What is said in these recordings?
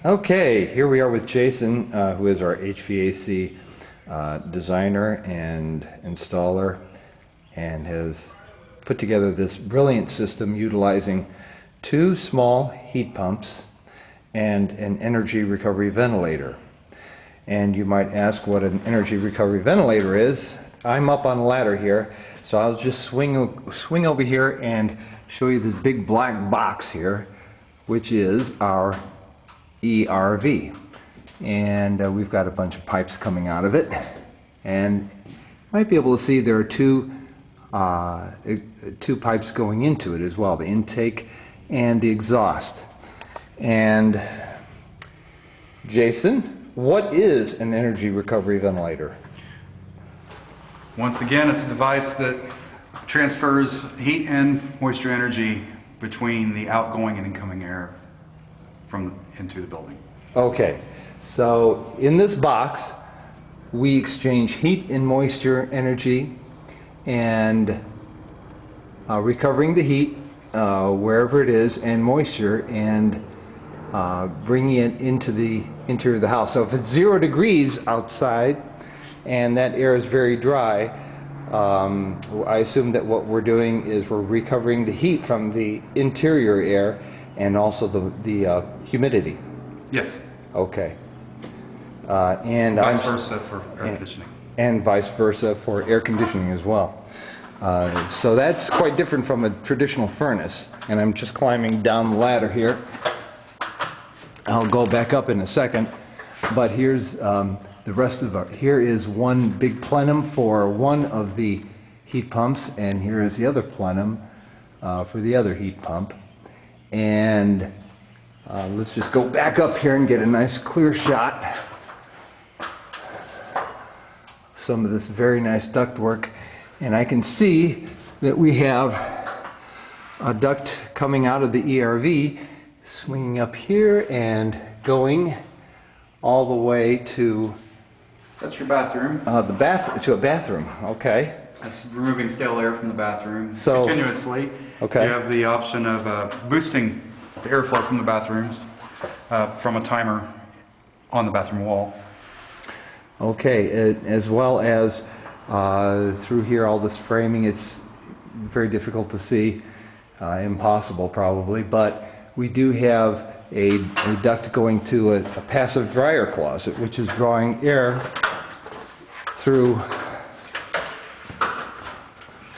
Okay, here we are with Jason, who is our HVAC designer and installer, and has put together this brilliant system utilizing 2 small heat pumps and an energy recovery ventilator. And you might ask what an energy recovery ventilator is. I'm up on a ladder here, so I'll just swing over here and show you this big black box here, which is our ERV. And we've got a bunch of pipes coming out of it, and you might be able to see there are two pipes going into it as well, the intake and the exhaust. And Jason, what is an energy recovery ventilator? Once again, it's a device that transfers heat and moisture energy between the outgoing and incoming air into the building. Okay, so in this box we exchange heat and moisture energy and recovering the heat wherever it is and moisture and bringing it into the interior of the house. So if it's 0 degrees outside and that air is very dry, I assume that what we're doing is we're recovering the heat from the interior air and also the humidity. Yes. Okay. And vice versa for air conditioning. And vice versa for air conditioning as well. So that's quite different from a traditional furnace. And I'm just climbing down the ladder here. I'll go back up in a second. But here's the rest of our. Here is one big plenum for one of the heat pumps, and here is the other plenum for the other heat pump. And let's just go back up here and get a nice clear shot. Some of this very nice ductwork, and I can see that we have a duct coming out of the ERV, swinging up here and going all the way to. That's your bathroom. To a bathroom. Okay. That's removing stale air from the bathroom so, continuously. Okay. You have the option of boosting the airflow from the bathrooms from a timer on the bathroom wall. Okay, as well as through here, all this framing, it's very difficult to see, impossible probably, but we do have a duct going to a passive dryer closet, which is drawing air through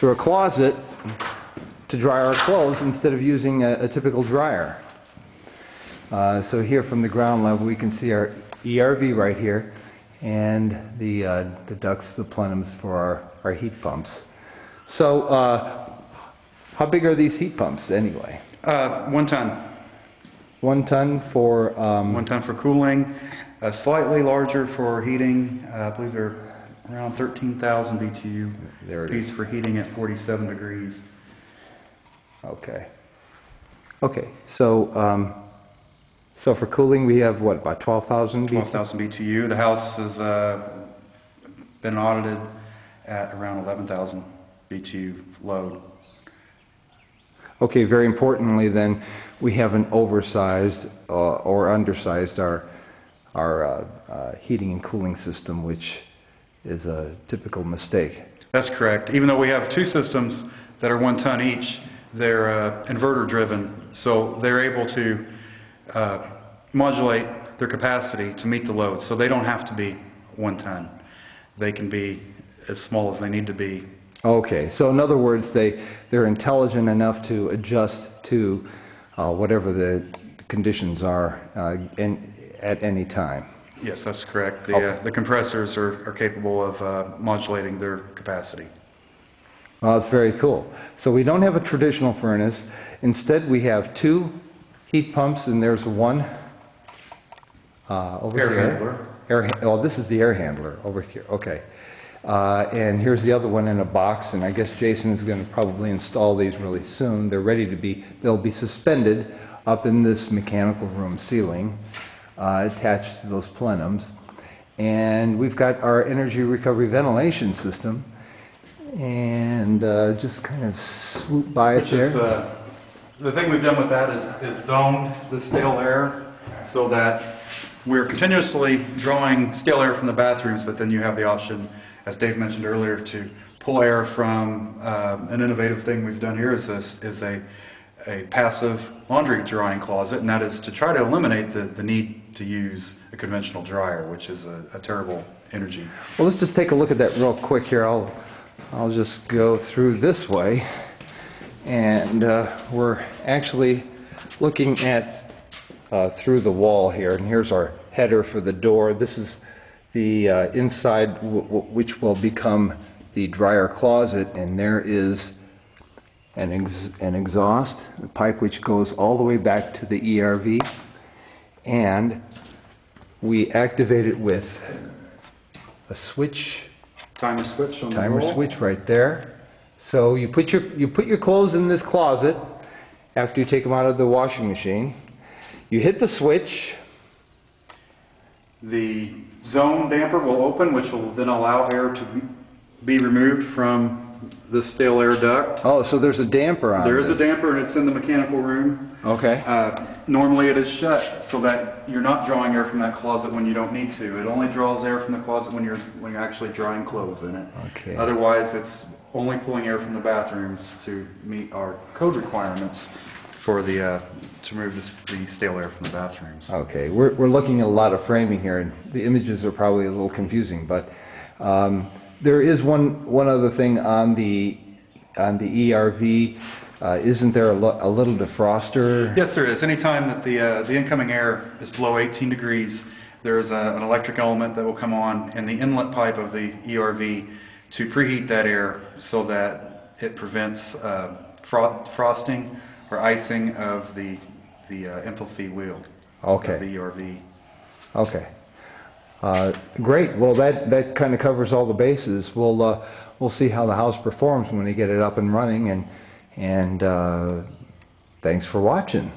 a closet to dry our clothes instead of using a typical dryer. So here from the ground level we can see our ERV right here and the ducts, the plenums for our heat pumps. So how big are these heat pumps anyway? 1 ton. 1 ton for... 1 ton for cooling, slightly larger for heating. I believe they're around 13,000 BTU. There it is. For heating at 47 degrees. Okay. Okay. So so for cooling we have what, about 12,000 BTU? 12,000 BTU. The house has been audited at around 11,000 BTU load. Okay, very importantly then, we haven't oversized or undersized our heating and cooling system, which is a typical mistake. That's correct. Even though we have 2 systems that are 1 ton each, they're inverter driven, so they're able to modulate their capacity to meet the load. So they don't have to be 1 ton. They can be as small as they need to be. Okay, so in other words, they're intelligent enough to adjust to whatever the conditions are at any time. Yes, that's correct. The compressors are capable of modulating their capacity. Well, that's very cool. So we don't have a traditional furnace. Instead, we have 2 heat pumps, and there's one over here. Handler. This is the air handler over here. Okay. And here's the other one in a box, and I guess Jason is going to probably install these really soon. They're ready to be, they'll be suspended up in this mechanical room ceiling, attached to those plenums. And we've got our energy recovery ventilation system, and just kind of swoop by it there. The thing we've done with that is zoned the stale air so that we're continuously drawing stale air from the bathrooms, but then you have the option, as Dave mentioned earlier, to pull air from an innovative thing we've done here is a passive laundry drying closet, and that is to try to eliminate the need to use a conventional dryer, which is a terrible energy. Well, let's just take a look at that real quick here. I'll just go through this way, and we're actually looking at through the wall here, and here's our header for the door. This is the inside which will become the dryer closet, and there is an exhaust, the pipe which goes all the way back to the ERV, and we activate it with a switch, Timer switch on the timer wall. switch right there. So you put your clothes in this closet after you take them out of the washing machine. You hit the switch. The zone damper will open, which will then allow air to be removed from the stale air duct. Oh, so there's a damper on There is this. a damper, and it's in the mechanical room. Okay. Normally it is shut, so that you're not drawing air from that closet when you don't need to. It only draws air from the closet when you're actually drying clothes in it. Okay. Otherwise, it's only pulling air from the bathrooms to meet our code requirements for the to remove the stale air from the bathrooms. Okay. We're looking at a lot of framing here, and the images are probably a little confusing, but there is one other thing on the ERV. Isn't there a little defroster? Yes, there is. Anytime that the incoming air is below 18 degrees, there is an electric element that will come on in the inlet pipe of the ERV to preheat that air so that it prevents frosting or icing of the enthalpy wheel of the ERV. Okay. Great. Well, that kind of covers all the bases. We'll see how the house performs when we get it up and running, and thanks for watching.